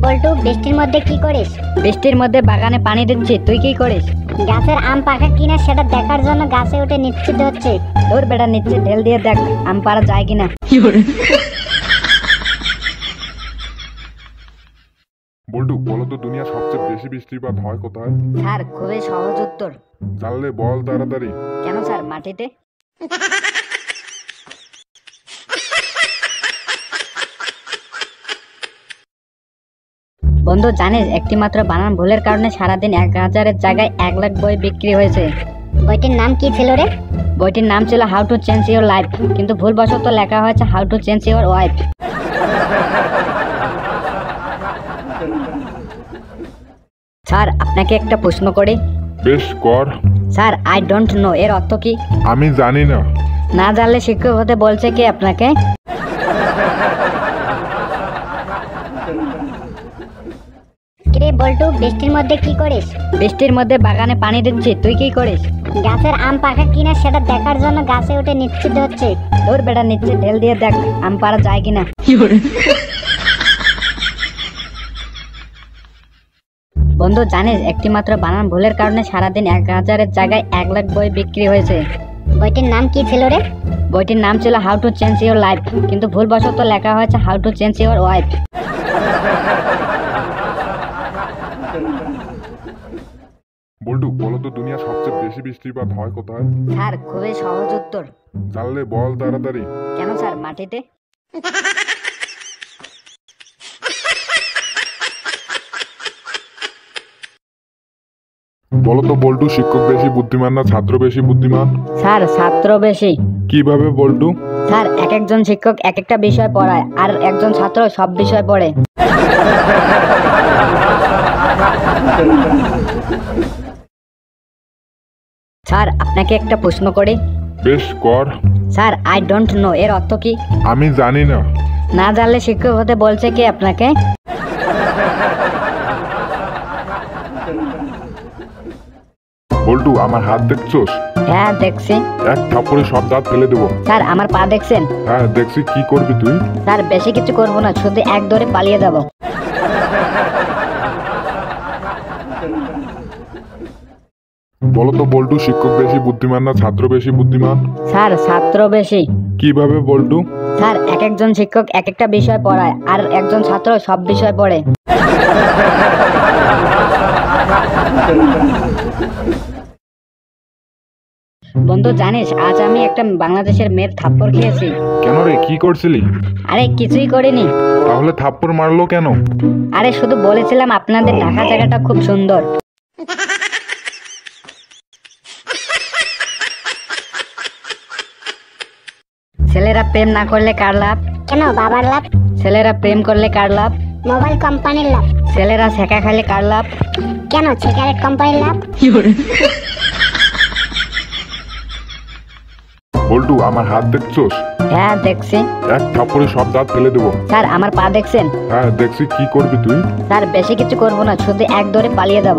বল্টু, বৃষ্টির মধ্যে কি করিস? বৃষ্টির মধ্যে বাগানে পানি দিচ্ছি, তুই কি করিস? গাছের আম পাকা কিনা সেটা দেখার জন্য গাছে উঠে নিশ্চিত হচ্ছে। তোর বেটা নিচ্ছে, ঢেল দিয়ে দেখ আম পাড়া যায় কিনা। বল্টু, বলো তো দুনিয়ার সবচেয়ে বেশি বৃষ্টিপাত হয় কোথায়? স্যার, খুবই সহজ উত্তর। জানলে বল তাড়াতাড়ি। কেন স্যার, মাটিতে। বন্ধু, জানিস একটি মাত্র বানান ভুলের কারণে সারাদিন 1000-এর জায়গায় 1 লাখ বই বিক্রি হয়েছে। বইটির নাম কি ছিল রে? বইটির নাম ছিল how to change your life, কিন্তু ভুলবশত লেখা হয়েছে how to change your wife. Sir, আপনাকে একটা প্রশ্ন করি। বেশ কর। স্যার, আই ডোন্ট নো এর অর্থ কি? আমি জানি না। না জানলে শিক্ষক হতে বলছে কি আপনাকে? কিরে বল্টু, বৃষ্টির মধ্যে কি করিস? বৃষ্টির মধ্যে বাগানে পানি দিচ্ছি, তুই কি করিস? গাছের আম পাকা কিনা সেটা দেখার জন্য গাছে উঠে নিশ্চিত হচ্ছে। তোর বেটা নিচ্ছে, ঢেল দিয়ে দেখ আম পাড়া যায় কিনা। বন্ধু, জানিস একটি মাত্র বানান ভুলের কারণে সারাদিন 1000-এর জায়গায় 1 লাখ বই বিক্রি হয়েছে। বইটির নাম কি ছিল রে? বইটির নাম ছিল how to change your life, কিন্তু ভুলবশত লেখা হয়েছে how to change your wife. Boltu, বলো তো দুনিয়ার সবচেয়ে বেশি বৃষ্টিপাত হয় কোথায়? স্যার, খুবই সহজ উত্তর। জানলে বল তাড়াতাড়ি। কেন স্যার, মাটিতে। বলো তো বল্টু, শিক্ষক বেশি বুদ্ধিমান না ছাত্র বেশি বুদ্ধিমান? স্যার, ছাত্র বেশি। কিভাবে বল্টু? স্যার, একজন শিক্ষক এক একটা বিষয় পড়ায়, আর একজন ছাত্র সব বিষয় পড়ে। স্যার, আপনাকে একটা প্রশ্ন করি। বেশ কর। স্যার, আই ডোন্ট নো এর অর্থ কি? আমি জানি না। না জানলে শিক্ষক হতে বলছে কি আপনাকে? বল্টু, আমার হাত দেখছোস? হ্যাঁ, দেখছি। এক থাপ্পড়ে সব দাঁত ফেলে দেবো। স্যার, আমার পা দেখছেন? হ্যাঁ দেখছি। কি করবি তুই? স্যার, বেশি কিছু করবো না, শুধু এক দৌড়ে পালিয়ে যাব। বলো তো বল্টু, শিক্ষক বেশি বুদ্ধিমান না ছাত্র বেশি বুদ্ধিমান? স্যার, ছাত্র বেশি। কিভাবে বল্টু? স্যার, একজন শিক্ষক এক একটা বিষয় পড়ায়, আর একজন ছাত্র সব বিষয় পড়ে। বন্ধু, জানিস আজ আমি একটা বাংলাদেশের মেয়ের থাপ্পড় খেয়েছি। কেন রে, কি করছিলি? আরে কিছুই করিনি। তাহলে থাপ্পড় মারলো কেন? আরে শুধু বলেছিলাম আপনাদের ঢাকা জায়গাটা খুব সুন্দর। ছেলেরা প্রেম না করলে কার লাভ? কেন বাবার লাভ? ছেলেরা প্রেম করলে কার লাভ? মোবাইল কোম্পানির লাভ। ছেলেরা ছেঁকা খাইলে কার লাভ? কেন সিগারেট কোম্পানির লাভ। বল্টু, আমার হাত দেখছোস? হ্যাঁ, দেখছি। এক থাপ্পড়ে সব দাঁত ফেলে দেবো। স্যার, আমার পা দেখছেন? হ্যাঁ দেখছি। কি করবি তুই? স্যার, বেশি কিছু করবো না, শুধু এক দৌড়ে পালিয়ে যাব।